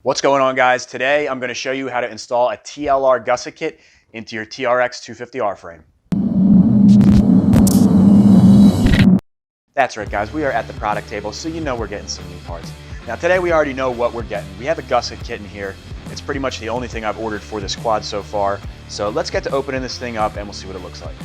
What's going on, guys? Today I'm going to show you how to install a TLR gusset kit into your TRX250R frame. That's right, guys, we are at the product table, so you know we're getting some new parts. Now today we already know what we're getting. We have a gusset kit in here. It's pretty much the only thing I've ordered for this quad so far. So let's get to opening this thing up and we'll see what it looks like.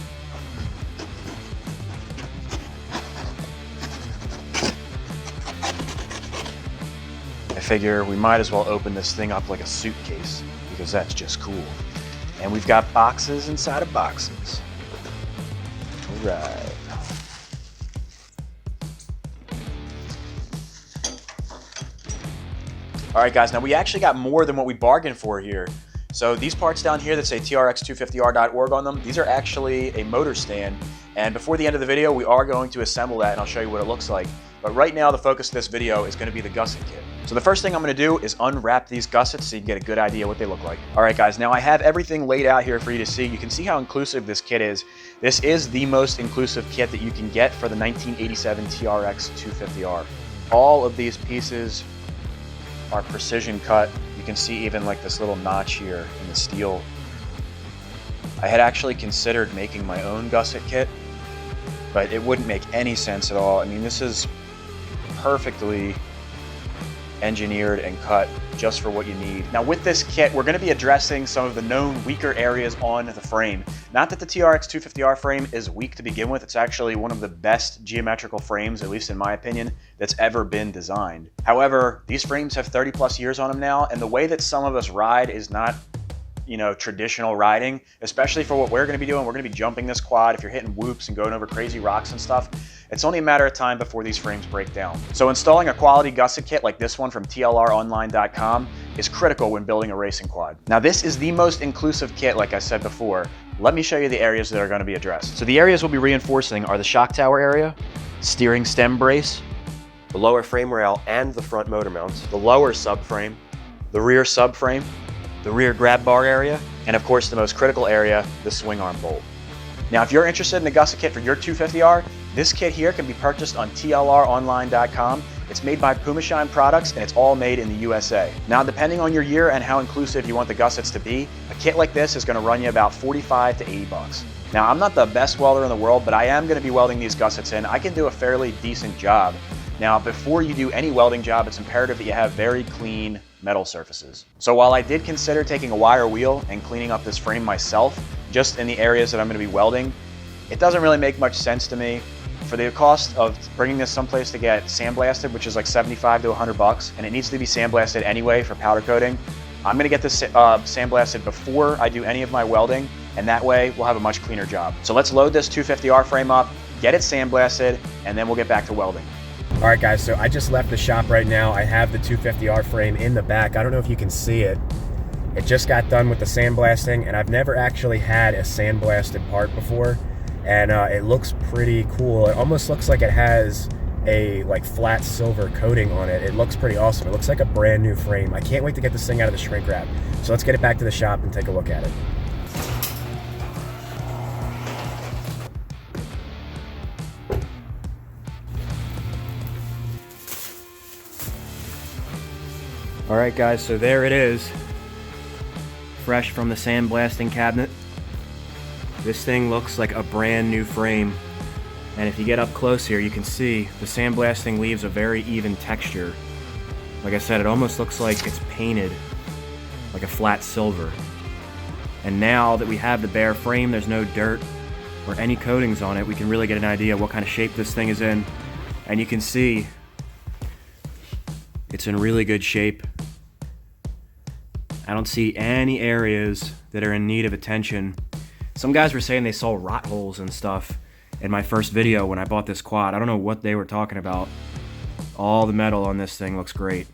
I figure we might as well open this thing up like a suitcase because that's just cool. And we've got boxes inside of boxes. All right. All right, guys, now we actually got more than what we bargained for here. So these parts down here that say TRX250R.org on them, these are actually a motor stand. And before the end of the video, we are going to assemble that and I'll show you what it looks like. But right now, the focus of this video is going to be the gusset kit. So the first thing I'm going to do is unwrap these gussets so you can get a good idea what they look like. All right, guys, now I have everything laid out here for you to see. You can see how inclusive this kit is. This is the most inclusive kit that you can get for the 1987 TRX250R. All of these pieces are precision cut. You can see even like this little notch here in the steel. I had actually considered making my own gusset kit, but it wouldn't make any sense at all. I mean, this is perfectly engineered and cut just for what you need. Now with this kit, we're going to be addressing some of the known weaker areas on the frame. Not that the TRX250R frame is weak to begin with, it's actually one of the best geometrical frames, at least in my opinion, that's ever been designed. However, these frames have 30 plus years on them now, and the way that some of us ride is not, you know, traditional riding, especially for what we're going to be doing. We're going to be jumping this quad. If you're hitting whoops and going over crazy rocks and stuff, it's only a matter of time before these frames break down. So installing a quality gusset kit like this one from tlronline.com is critical when building a racing quad. Now this is the most inclusive kit, like I said before. Let me show you the areas that are going to be addressed. So the areas we'll be reinforcing are the shock tower area, steering stem brace, the lower frame rail and the front motor mounts, the lower subframe, the rear subframe, the rear grab bar area, and of course the most critical area, the swing arm bolt. Now if you're interested in the gusset kit for your 250R, this kit here can be purchased on tlronline.com. It's made by Pumashine Products and it's all made in the USA. Now depending on your year and how inclusive you want the gussets to be, a kit like this is going to run you about 45 to 80 bucks. Now I'm not the best welder in the world, but I am going to be welding these gussets in. I can do a fairly decent job. Now before you do any welding job, it's imperative that you have very clean metal surfaces. So while I did consider taking a wire wheel and cleaning up this frame myself, just in the areas that I'm going to be welding, it doesn't really make much sense to me. For the cost of bringing this someplace to get sandblasted, which is like 75 to 100 bucks, and it needs to be sandblasted anyway for powder coating, I'm going to get this sandblasted before I do any of my welding, and that way we'll have a much cleaner job. So let's load this 250R frame up, get it sandblasted, and then we'll get back to welding. All right, guys, so I just left the shop right now. I have the 250R frame in the back. I don't know if you can see it. It just got done with the sandblasting, and I've never actually had a sandblasted part before. And it looks pretty cool. It almost looks like it has a flat silver coating on it. It looks pretty awesome. It looks like a brand new frame. I can't wait to get this thing out of the shrink wrap. So let's get it back to the shop and take a look at it. All right, guys, so there it is. Fresh from the sandblasting cabinet. This thing looks like a brand new frame, and if you get up close here, you can see the sandblasting leaves a very even texture. Like I said, it almost looks like it's painted like a flat silver. And now that we have the bare frame, there's no dirt or any coatings on it, we can really get an idea of what kind of shape this thing is in. And you can see it's in really good shape. I don't see any areas that are in need of attention. Some guys were saying they saw rot holes and stuff in my first video when I bought this quad. I don't know what they were talking about. All the metal on this thing looks great.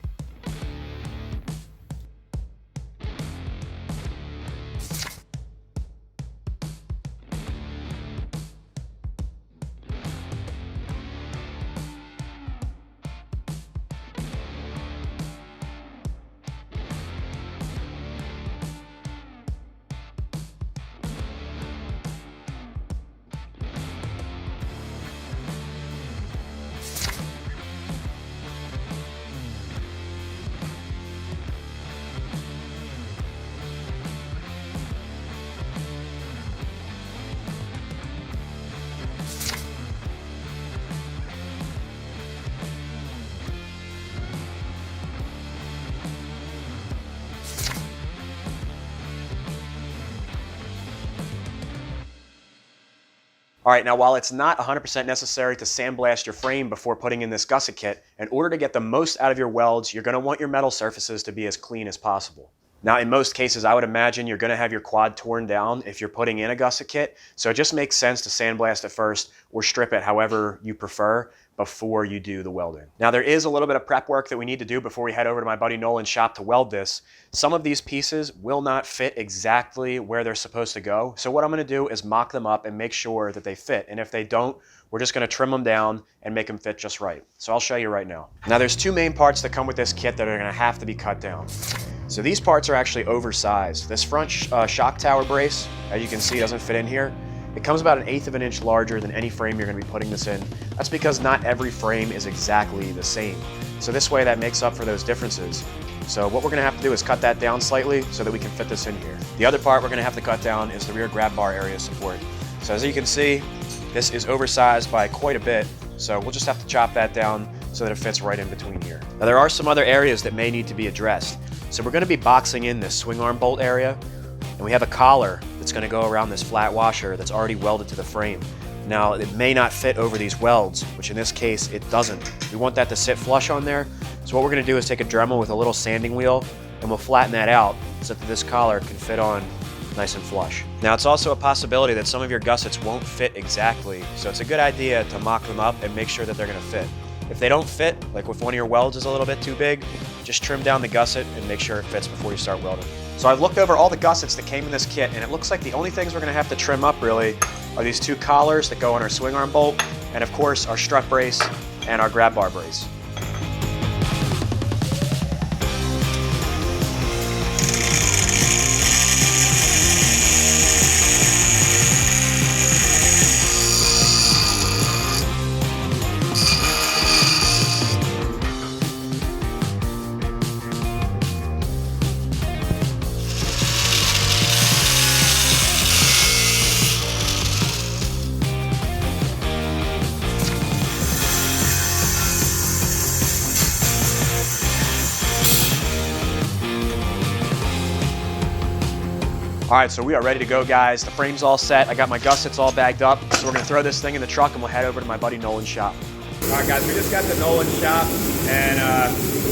All right, now while it's not 100% necessary to sandblast your frame before putting in this gusset kit, in order to get the most out of your welds, you're going to want your metal surfaces to be as clean as possible. Now, in most cases, I would imagine you're going to have your quad torn down if you're putting in a gusset kit, so it just makes sense to sandblast it first or strip it however you prefer before you do the welding. Now, there is a little bit of prep work that we need to do before we head over to my buddy Nolan's shop to weld this. Some of these pieces will not fit exactly where they're supposed to go, so what I'm going to do is mock them up and make sure that they fit, and if they don't, we're just going to trim them down and make them fit just right. So I'll show you right now. Now, there's two main parts that come with this kit that are going to have to be cut down. So these parts are actually oversized. This front shock tower brace, as you can see, doesn't fit in here. It comes about 1/8 of an inch larger than any frame you're going to be putting this in. That's because not every frame is exactly the same. So this way that makes up for those differences. So what we're going to have to do is cut that down slightly so that we can fit this in here. The other part we're going to have to cut down is the rear grab bar area support. So as you can see, this is oversized by quite a bit. So we'll just have to chop that down so that it fits right in between here. Now there are some other areas that may need to be addressed. So we're going to be boxing in this swing arm bolt area, and we have a collar that's going to go around this flat washer that's already welded to the frame. Now it may not fit over these welds, which in this case it doesn't. We want that to sit flush on there. So what we're going to do is take a Dremel with a little sanding wheel and we'll flatten that out so that this collar can fit on nice and flush. Now it's also a possibility that some of your gussets won't fit exactly, so it's a good idea to mock them up and make sure that they're going to fit. If they don't fit, like if one of your welds is a little bit too big, just trim down the gusset and make sure it fits before you start welding. So I've looked over all the gussets that came in this kit, and it looks like the only things we're going to have to trim up really are these two collars that go on our swing arm bolt, and of course our strut brace and our grab bar brace. All right, so we are ready to go, guys. The frame's all set. I got my gussets all bagged up. So we're gonna throw this thing in the truck and we'll head over to my buddy Nolan's shop. All right, guys, we just got to Nolan's shop, and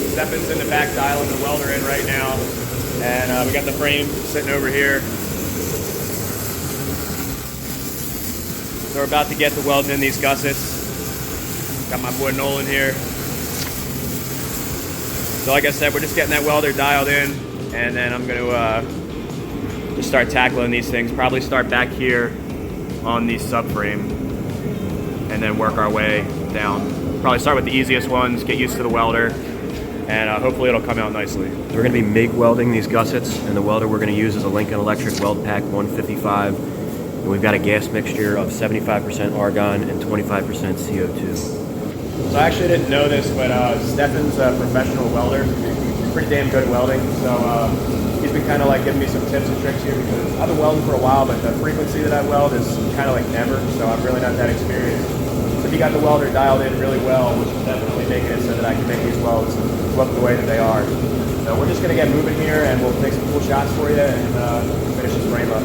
Stephen's in the back dialing the welder in right now. And we got the frame sitting over here. So we're about to get to welding in these gussets. Got my boy Nolan here. So like I said, we're just getting that welder dialed in, and then I'm gonna just start tackling these things. Probably start back here on the subframe and then work our way down. Probably start with the easiest ones, get used to the welder, and hopefully it'll come out nicely. We're going to be MIG welding these gussets, and the welder we're going to use is a Lincoln Electric Weld Pack 155. And we've got a gas mixture of 75% argon and 25% CO2. So I actually didn't know this, but Stephen's a professional welder. He's pretty damn good at welding. So he's been kind of like giving me some tips and tricks here, because I've been welding for a while, but the frequency that I weld is kind of like never, so I'm really not that experienced. So he got the welder dialed in really well, which is definitely making it so that I can make these welds look the way that they are. So we're just going to get moving here, and we'll take some cool shots for you and finish this frame up.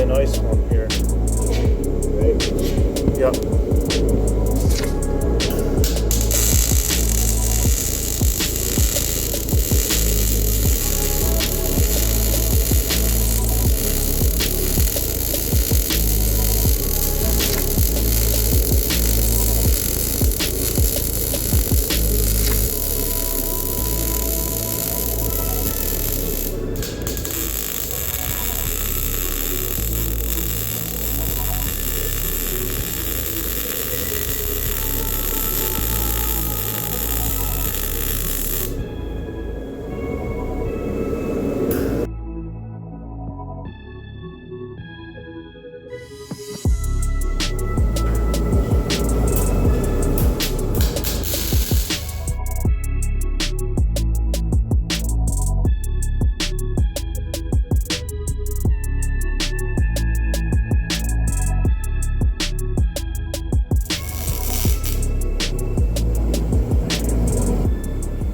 a nice one here. Right. Yep.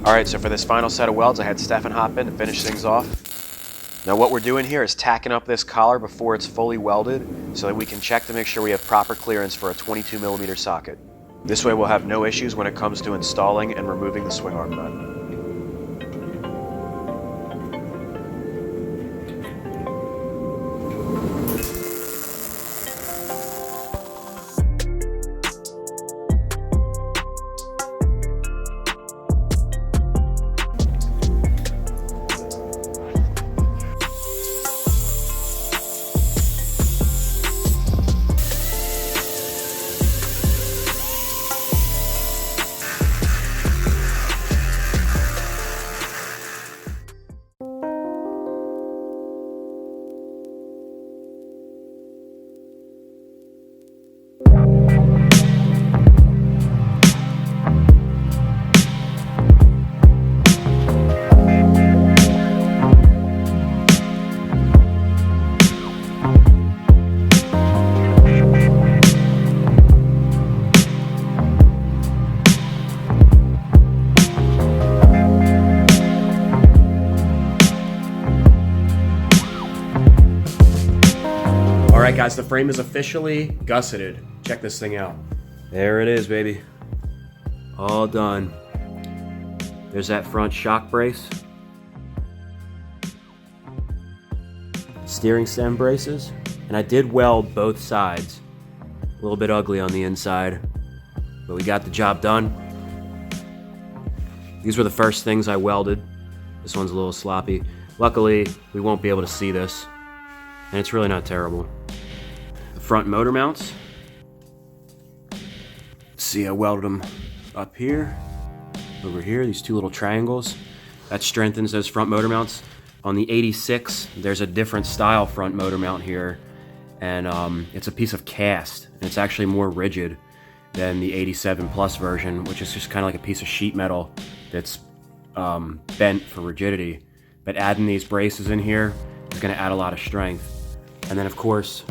Alright, so for this final set of welds, I had Stefan hop in to finish things off. Now what we're doing here is tacking up this collar before it's fully welded so that we can check to make sure we have proper clearance for a 22mm socket. This way we'll have no issues when it comes to installing and removing the swing arm nut. Alright guys, the frame is officially gusseted. Check this thing out. There it is, baby. All done. There's that front shock brace. Steering stem braces. And I did weld both sides. A little bit ugly on the inside, but we got the job done. These were the first things I welded. This one's a little sloppy. Luckily, we won't be able to see this, and it's really not terrible. The front motor mounts. See, I welded them up here, over here, these two little triangles. That strengthens those front motor mounts. On the 86, there's a different style front motor mount here, and it's a piece of cast, and it's actually more rigid than the 87 Plus version, which is just kind of like a piece of sheet metal that's bent for rigidity. But adding these braces in here is going to add a lot of strength. And then of course,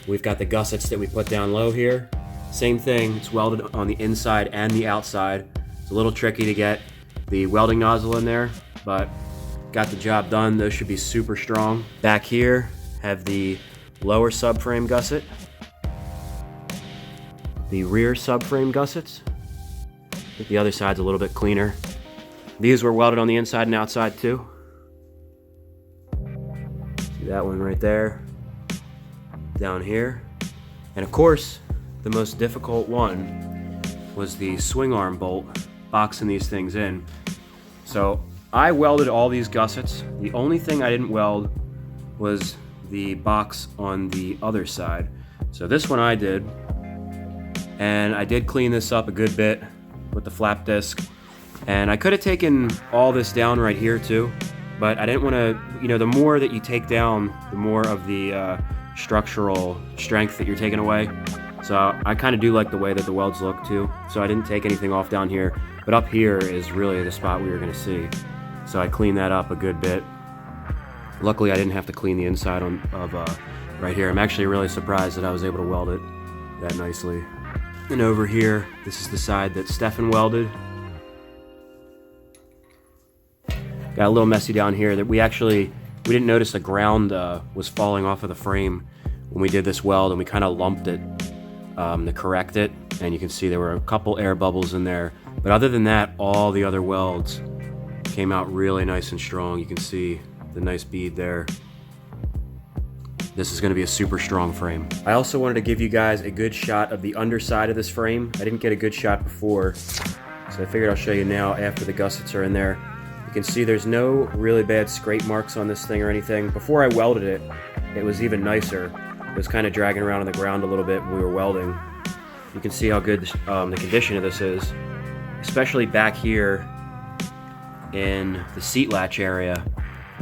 we've got the gussets that we put down low here. Same thing, it's welded on the inside and the outside. It's a little tricky to get the welding nozzle in there, but got the job done. Those should be super strong. Back here, have the lower subframe gusset, the rear subframe gussets. I think the other side's a little bit cleaner. These were welded on the inside and outside too. See that one right there, down here. And of course, the most difficult one was the swing arm bolt, boxing these things in. So I welded all these gussets. The only thing I didn't weld was the box on the other side. So this one I did, and I did clean this up a good bit with the flap disc. And I could have taken all this down right here too, but I didn't want to, you know, the more that you take down, the more of the structural strength that you're taking away. So I kind of do like the way that the welds look too. So I didn't take anything off down here, but up here is really the spot we were going to see. So I cleaned that up a good bit. Luckily I didn't have to clean the inside of right here. I'm actually really surprised that I was able to weld it that nicely. And over here, this is the side that Stefan welded. Got a little messy down here. That we actually We didn't notice the ground was falling off of the frame when we did this weld, and we kind of lumped it to correct it, and you can see there were a couple air bubbles in there. But other than that, all the other welds came out really nice and strong. You can see the nice bead there. This is going to be a super strong frame. I also wanted to give you guys a good shot of the underside of this frame. I didn't get a good shot before, so I figured I'll show you now after the gussets are in there. You can see there's no really bad scrape marks on this thing or anything. Before I welded it, it was even nicer. It was kind of dragging around on the ground a little bit when we were welding. You can see how good the condition of this is, especially back here in the seat latch area.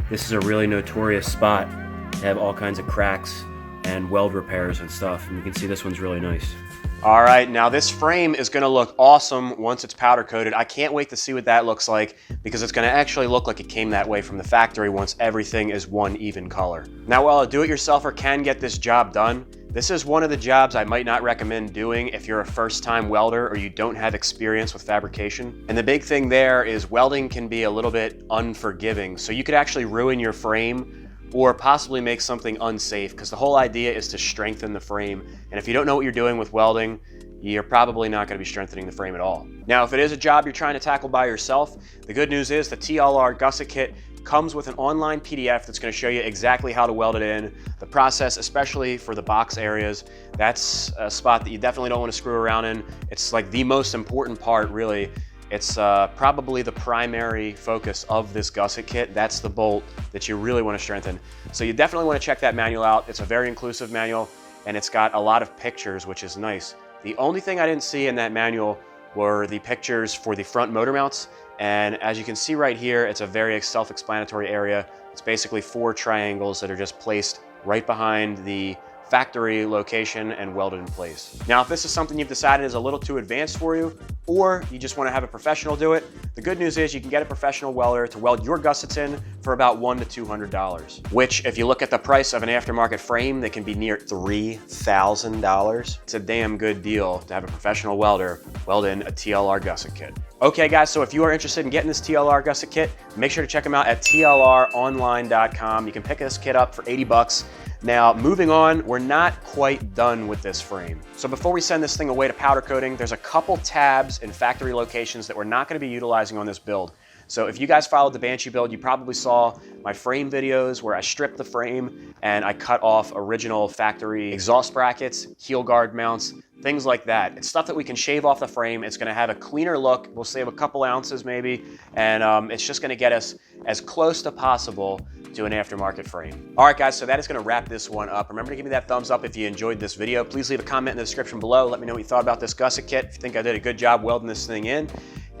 This is a really notorious spot. They have all kinds of cracks and weld repairs and stuff, and you can see this one's really nice. All right, now this frame is gonna look awesome once it's powder coated. I can't wait to see what that looks like, because it's gonna actually look like it came that way from the factory once everything is one even color. Now, while a do-it-yourselfer can get this job done, this is one of the jobs I might not recommend doing if you're a first-time welder or you don't have experience with fabrication. And the big thing there is welding can be a little bit unforgiving, so you could actually ruin your frame or possibly make something unsafe, because the whole idea is to strengthen the frame. And if you don't know what you're doing with welding, you're probably not going to be strengthening the frame at all. Now, if it is a job you're trying to tackle by yourself, the good news is the TLR Gusset Kit comes with an online PDF that's going to show you exactly how to weld it in, the process, especially for the box areas. That's a spot that you definitely don't want to screw around in. It's like the most important part, really. It's probably the primary focus of this gusset kit. That's the bolt that you really want to strengthen. So you definitely want to check that manual out. It's a very inclusive manual, and it's got a lot of pictures, which is nice. The only thing I didn't see in that manual were the pictures for the front motor mounts. And as you can see right here, it's a very self-explanatory area. It's basically 4 triangles that are just placed right behind the factory location and welded in place. Now, if this is something you've decided is a little too advanced for you, or you just want to have a professional do it, the good news is you can get a professional welder to weld your gussets in for about $100 to $200, which, if you look at the price of an aftermarket frame, they can be near $3,000. It's a damn good deal to have a professional welder weld in a TLR gusset kit. Okay guys, so if you are interested in getting this TLR gusset kit, make sure to check them out at tlronline.com. You can pick this kit up for 80 bucks. Now, moving on, we're not quite done with this frame. So before we send this thing away to powder coating, there's a couple tabs in factory locations that we're not going to be utilizing on this build. So if you guys followed the Banshee build, you probably saw my frame videos where I stripped the frame and I cut off original factory exhaust brackets, heel guard mounts, things like that. It's stuff that we can shave off the frame. It's gonna have a cleaner look. We'll save a couple ounces maybe, and it's just gonna get us as close to possible to an aftermarket frame. All right guys, so that is gonna wrap this one up. Remember to give me that thumbs up if you enjoyed this video. Please leave a comment in the description below. Let me know what you thought about this gusset kit, if you think I did a good job welding this thing in.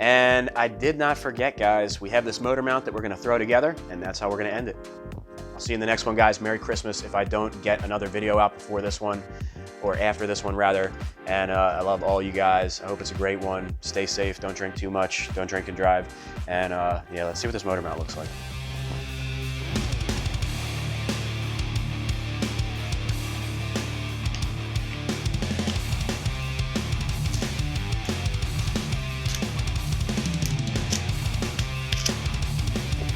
And I did not forget, guys, we have this motor mount that we're gonna throw together, and that's how we're gonna end it. I'll see you in the next one, guys. Merry Christmas if I don't get another video out before this one, or after this one rather. And I love all you guys. I hope it's a great one. Stay safe, don't drink too much, don't drink and drive. And yeah, let's see what this motor mount looks like.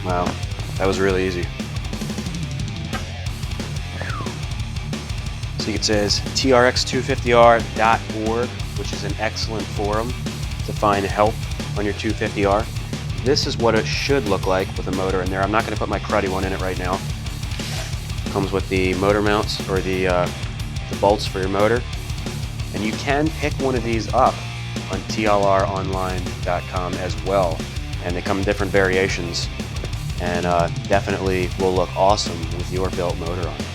Wow, that was really easy. So it says TRX250R.org, which is an excellent forum to find help on your 250R. This is what it should look like with a motor in there. I'm not going to put my cruddy one in it right now. It comes with the motor mounts, or the bolts for your motor. And you can pick one of these up on tlronline.com as well. And they come in different variations. And definitely will look awesome with your built motor on it.